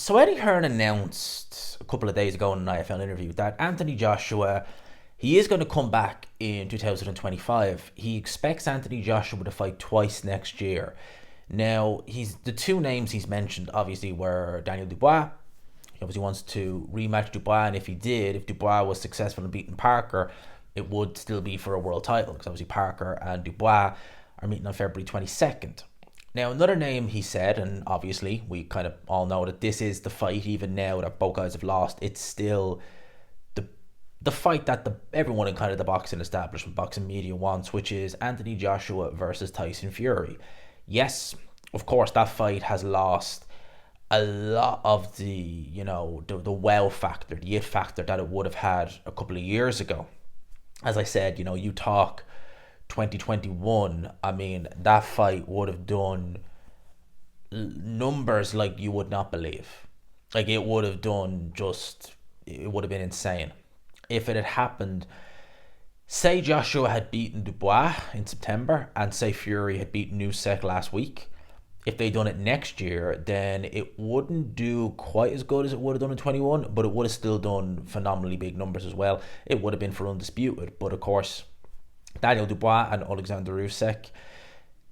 So Eddie Hearn announced a couple of days ago in an IFL interview that Anthony Joshua, he is going to come back in 2025. He expects Anthony Joshua to fight twice next year. Now, he's the two names he's mentioned obviously were Daniel Dubois. He obviously wants to rematch Dubois, and if Dubois was successful in beating Parker, it would still be for a world title because obviously Parker and Dubois are meeting on February 22nd. Now, another name he said, and obviously we kind of all know that this is the fight, even now that both guys have lost, it's still the fight that everyone in kind of the boxing establishment, boxing media wants, which is Anthony Joshua versus Tyson Fury. Yes, of course, that fight has lost a lot of the wow factor, the it factor that it would have had a couple of years ago. As I said, you talk 2021, I mean, that fight would have done numbers like you would not believe. Like, it would have done it would have been insane. If it had happened, say Joshua had beaten Dubois in September and say Fury had beaten Usyk last week, if they'd done it next year, then it wouldn't do quite as good as it would have done in 21, but it would have still done phenomenally big numbers as well. It would have been for undisputed, but of course, Daniel Dubois and Alexander Usyk,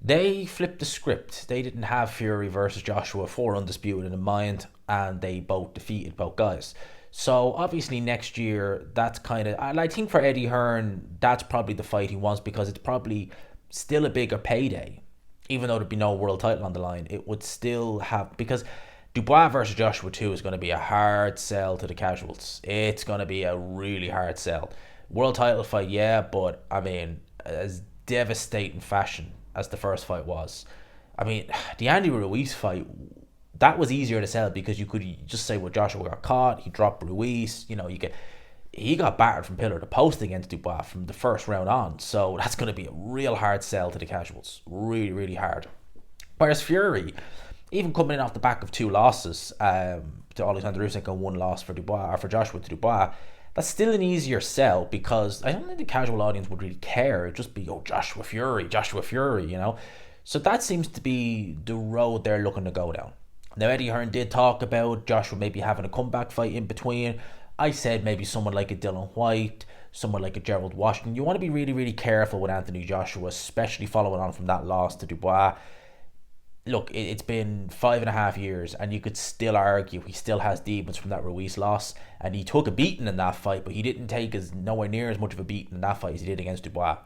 they flipped the script. They didn't have Fury versus Joshua for undisputed in mind, and they both defeated both guys. So obviously next year, that's kind of, and I think for Eddie Hearn, that's probably the fight he wants because it's probably still a bigger payday. Even though there'd be no world title on the line, it would still have, because Dubois versus Joshua 2 is going to be a hard sell to the casuals. It's going to be a really hard sell. World title fight, yeah, but I mean, as devastating fashion as the first fight was. I mean, the Andy Ruiz fight, that was easier to sell because you could just say, well, Joshua got caught, he dropped Ruiz, he got battered from pillar to post against Dubois from the first round on. So that's going to be a real hard sell to the casuals. Really, really hard. Whereas Fury, even coming in off the back of two losses to Alexander Usyk and one loss for Dubois, or for Joshua to Dubois, that's still an easier sell because I don't think the casual audience would really care. It'd just be, Joshua Fury, So that seems to be the road they're looking to go down. Now, Eddie Hearn did talk about Joshua maybe having a comeback fight in between. I said maybe someone like a Dylan White, someone like a Gerald Washington. You want to be really, really careful with Anthony Joshua, especially following on from that loss to Dubois. Look, it's been 5.5 years, and you could still argue he still has demons from that Ruiz loss, and he took a beating in that fight, but he didn't take nowhere near as much of a beating in that fight as he did against Dubois.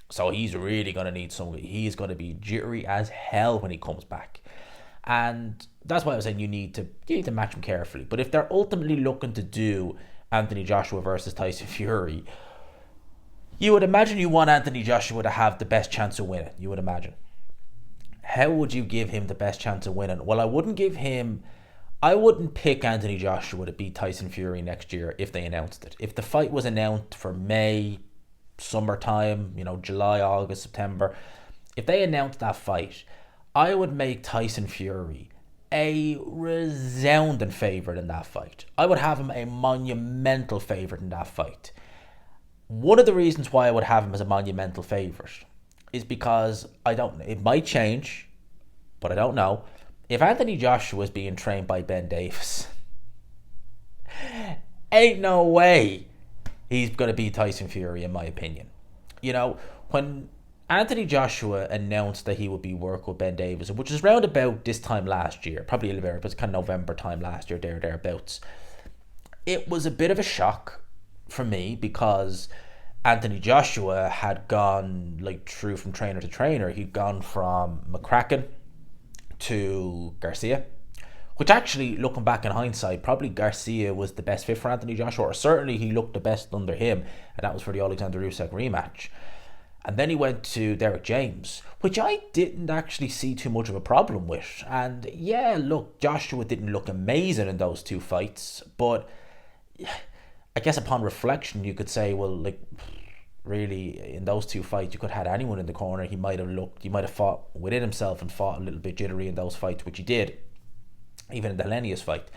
So he's really going to need he's going to be jittery as hell when he comes back. And that's why I was saying you need to match him carefully. But if they're ultimately looking to do Anthony Joshua versus Tyson Fury, you would imagine you want Anthony Joshua to have the best chance of winning. You would imagine. How would you give him the best chance of winning? Well, I wouldn't pick Anthony Joshua to beat Tyson Fury next year if they announced it. If the fight was announced for May, summertime, July, August, September, if they announced that fight, I would make Tyson Fury a resounding favourite in that fight. I would have him a monumental favourite in that fight. One of the reasons why I would have him as a monumental favourite is because it might change, but I don't know. If Anthony Joshua is being trained by Ben Davidson, ain't no way he's going to beat Tyson Fury, in my opinion. When Anthony Joshua announced that he would be working with Ben Davidson, which is around about this time last year, probably a little bit, but it's kind of November time last year, thereabouts. It was a bit of a shock for me because Anthony Joshua had gone through from trainer to trainer. He'd gone from McCracken to Garcia, which actually, looking back in hindsight, probably Garcia was the best fit for Anthony Joshua, or certainly he looked the best under him, and that was for the Alexander Usyk rematch. And then he went to Derek James, which I didn't actually see too much of a problem with. And yeah, look, Joshua didn't look amazing in those two fights, but I guess upon reflection, you could say, well, really, in those two fights, you could have had anyone in the corner. He might have fought within himself and fought a little bit jittery in those fights, which he did, even in the Hellenius fight.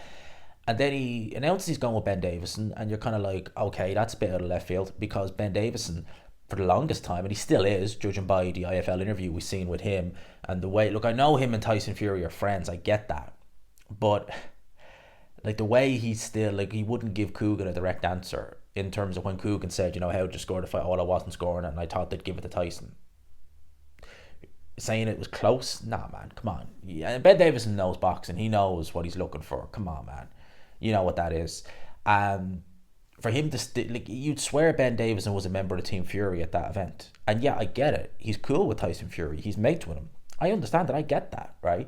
And then he announces he's going with Ben Davison, and you're kind of like, okay, that's a bit out of left field, because Ben Davison, for the longest time, and he still is, judging by the IFL interview we've seen with him, and the way, look, I know him and Tyson Fury are friends, I get that, but Like the way he's still, like, he wouldn't give Coogan a direct answer in terms of when Coogan said, how did you score the fight? Oh, I wasn't scoring it, and I thought they'd give it to Tyson. Saying it was close, nah, man, come on. Yeah, Ben Davidson knows boxing. He knows what he's looking for. Come on, man. You know what that is. For him to like, you'd swear Ben Davison was a member of Team Fury at that event. And yeah, I get it. He's cool with Tyson Fury. He's mates with him. I understand that. I get that, right?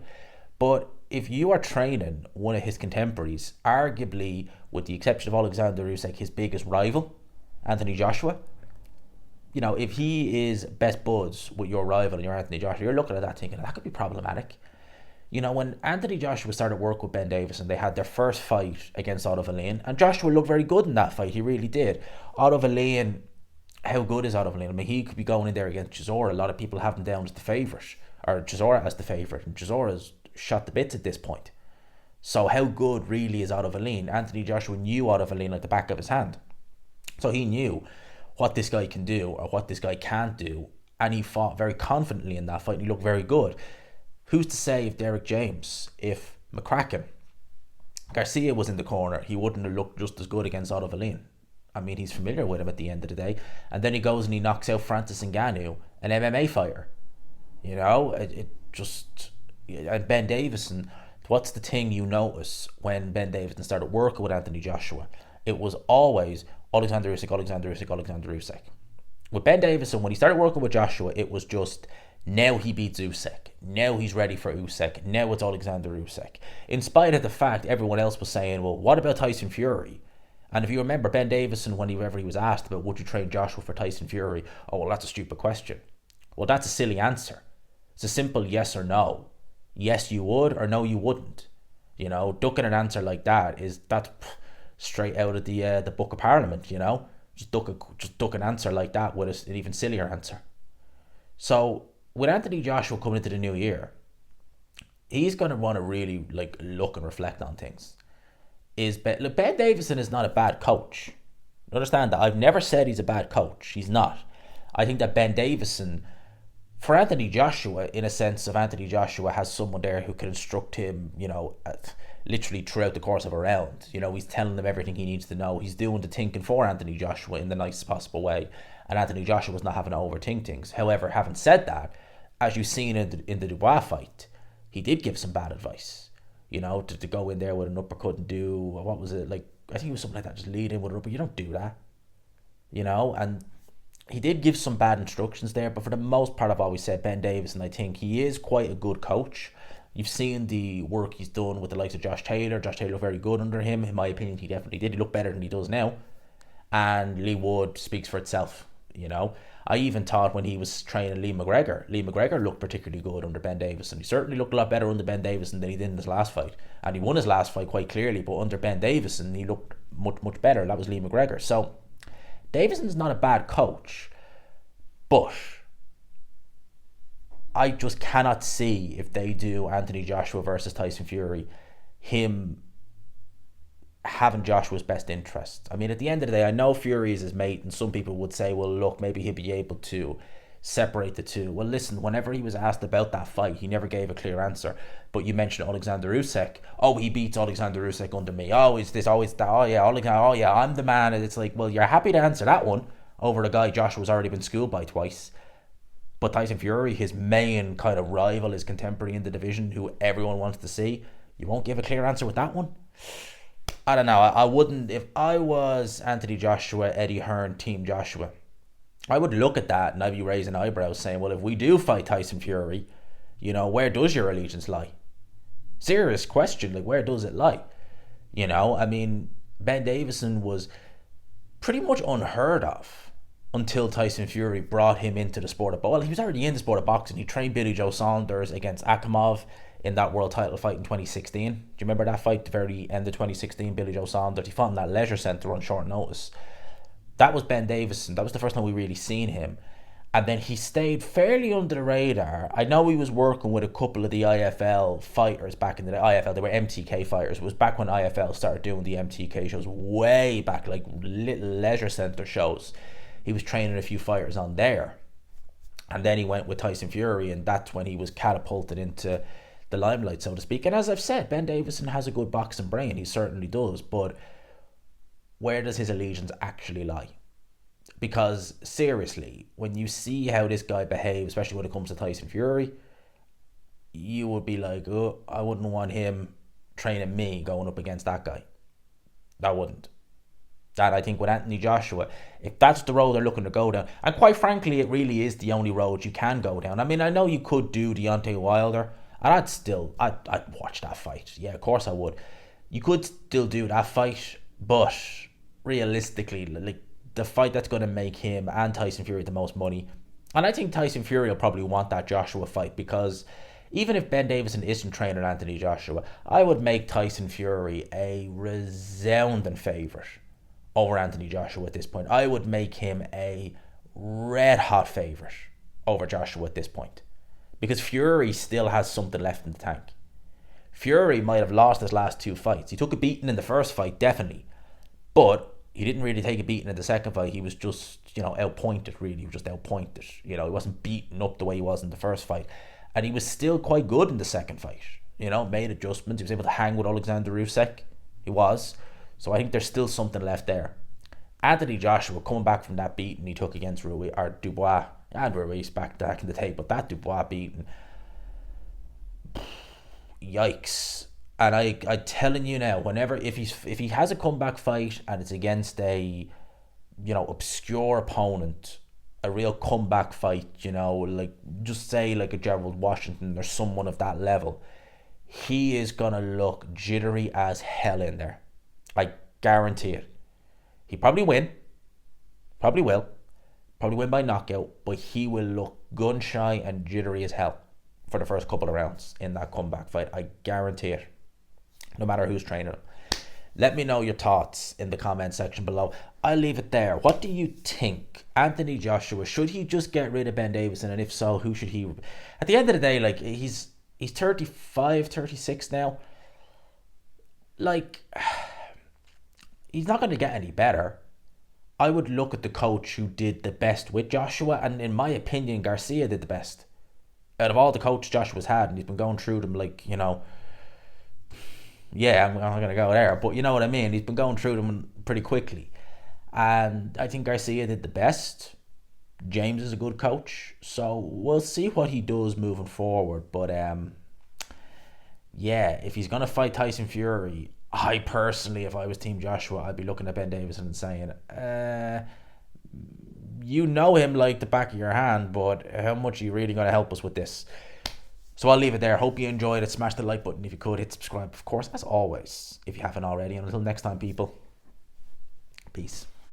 But if you are training one of his contemporaries, arguably, with the exception of Alexander Usyk, his biggest rival, Anthony Joshua, if he is best buds with your rival and your Anthony Joshua, you're looking at that thinking that could be problematic. When Anthony Joshua started work with Ben Davidson, they had their first fight against Otto Wallin, and Joshua looked very good in that fight. He really did. Otto Wallin, how good is Otto Wallin? I mean, he could be going in there against Chisora. A lot of people have him down as the favourite, or Chisora as the favourite, and Chisora's shot the bits at this point. So how good really is Otto Wallin? Anthony Joshua knew Otto Wallin like the back of his hand. So he knew what this guy can do or what this guy can't do, and he fought very confidently in that fight, and he looked very good. Who's to say if Derek James, if McCracken, Garcia was in the corner, he wouldn't have looked just as good against Otto Wallin? I mean, he's familiar with him at the end of the day. And then he goes and he knocks out Francis Ngannou, an MMA fighter. And Ben Davison, what's the thing you notice when Ben Davison started working with Anthony Joshua? It was always Alexander Usyk, Alexander Usyk, Alexander Usyk. With Ben Davison, when he started working with Joshua, it was just, now he beats Usyk. Now he's ready for Usyk. Now it's Alexander Usyk. In spite of the fact everyone else was saying, well, what about Tyson Fury? And if you remember, Ben Davison, whenever he was asked about would you train Joshua for Tyson Fury, oh, well, that's a stupid question. Well, that's a silly answer. It's a simple yes or no. Yes, you would, or no, you wouldn't. Ducking an answer like that's straight out of the Book of Parliament. Just duck an answer like that with an even sillier answer. So with Anthony Joshua coming into the new year, he's going to want to really look and reflect on things. Ben Davidson is not a bad coach. Understand that. I've never said he's a bad coach. He's not. I think that Ben Davison, for Anthony Joshua, in a sense of Anthony Joshua has someone there who can instruct him, literally throughout the course of a round. He's telling him everything he needs to know. He's doing the thinking for Anthony Joshua in the nicest possible way. And Anthony Joshua was not having to overthink things. However, having said that, as you've seen in the Dubois fight, he did give some bad advice. To go in there with an uppercut and do, what was it, I think it was something like that, just lead in with an uppercut. You don't do that. And he did give some bad instructions there, but for the most part, I've always said Ben Davison, I think he is quite a good coach. You've seen the work he's done with the likes of Josh Taylor. Josh Taylor looked very good under him. In my opinion, he definitely did. He looked better than he does now. And Lee Wood speaks for itself. I even thought when he was training Lee McGregor looked particularly good under Ben Davison. He certainly looked a lot better under Ben Davison than he did in his last fight. And he won his last fight quite clearly, but under Ben Davison, he looked much, much better. That was Lee McGregor. So, Davison's not a bad coach, but I just cannot see, if they do Anthony Joshua versus Tyson Fury, him having Joshua's best interest. I mean, at the end of the day, I know Fury is his mate, and some people would say, well, look, maybe he'll be able to separate the two. Well, listen, whenever he was asked about that fight, he never gave a clear answer. But you mentioned Alexander Usyk. Oh, he beats Alexander Usyk under me. Oh, is this always that? Oh, yeah, I'm the man. And it's like, well, you're happy to answer that one over the guy Joshua's already been schooled by twice. But Tyson Fury, his main kind of rival, his contemporary in the division, who everyone wants to see, you won't give a clear answer with that one? I don't know. I wouldn't. If I was Anthony Joshua, Eddie Hearn, Team Joshua, I would look at that and I'd be raising eyebrows saying, well, if we do fight Tyson Fury, where does your allegiance lie? Serious question. Where does it lie? I mean, Ben Davison was pretty much unheard of until Tyson Fury brought him into the sport of boxing. Well, he was already in the sport of boxing. He trained Billy Joe Saunders against Akhmov in that world title fight in 2016. Do you remember that fight, the very end of 2016, Billy Joe Saunders? He fought in that leisure centre on short notice. That was Ben Davison. That was the first time we really seen him. And then he stayed fairly under the radar. I know he was working with a couple of the IFL fighters back in the day. IFL, they were MTK fighters. It was back when IFL started doing the MTK shows, way back, little leisure centre shows. He was training a few fighters on there. And then he went with Tyson Fury, and that's when he was catapulted into the limelight, so to speak. And as I've said, Ben Davidson has a good boxing brain. He certainly does. But where does his allegiance actually lie? Because seriously, when you see how this guy behaves, especially when it comes to Tyson Fury, you would be like, oh, I wouldn't want him training me going up against that guy. I wouldn't. And I think with Anthony Joshua, if that's the road they're looking to go down, and quite frankly, it really is the only road you can go down. I mean, I know you could do Deontay Wilder, and I'd watch that fight. Yeah, of course I would. You could still do that fight, but realistically, like the fight that's going to make him and Tyson Fury the most money, and I think Tyson Fury will probably want that Joshua fight, because even if Ben Davidson isn't training Anthony Joshua, I would make Tyson Fury a resounding favourite over Anthony Joshua at this point. I would make him a red hot favourite over Joshua at this point, because Fury still has something left in the tank. Fury might have lost his last two fights. He took a beating in the first fight, definitely, but he didn't really take a beating in the second fight. He was just, outpointed, really. He was just outpointed. He wasn't beaten up the way he was in the first fight. And he was still quite good in the second fight. Made adjustments. He was able to hang with Alexander Usyk. He was. So I think there's still something left there. Anthony Joshua coming back from that beating he took against Dubois and Ruiz back in the tape, but that Dubois beating, yikes. And I'm telling you now, if he has a comeback fight and it's against a obscure opponent, a real comeback fight, like just say like a Gerald Washington or someone of that level, he is gonna look jittery as hell in there. I guarantee it. He probably win. Probably will. Probably win by knockout, but he will look gun shy and jittery as hell for the first couple of rounds in that comeback fight. I guarantee it. No matter who's training him. Let me know your thoughts in the comment section below. I'll leave it there. What do you think? Anthony Joshua, should he just get rid of Ben Davidson? And if so, who should he... At the end of the day, like, he's 35, 36 now. Like, he's not going to get any better. I would look at the coach who did the best with Joshua, and in my opinion, Garcia did the best. Out of all the coaches Joshua's had, and he's been going through them like, yeah, I'm not going to go there, but you know what I mean. He's been going through them pretty quickly. And I think Garcia did the best. James is a good coach. So we'll see what he does moving forward. But yeah, if he's going to fight Tyson Fury, I personally, if I was Team Joshua, I'd be looking at Ben Davidson and saying, you know him like the back of your hand, but how much are you really going to help us with this? So I'll leave it there. Hope you enjoyed it. Smash the like button if you could. Hit subscribe, of course, as always, if you haven't already. And until next time, people, peace.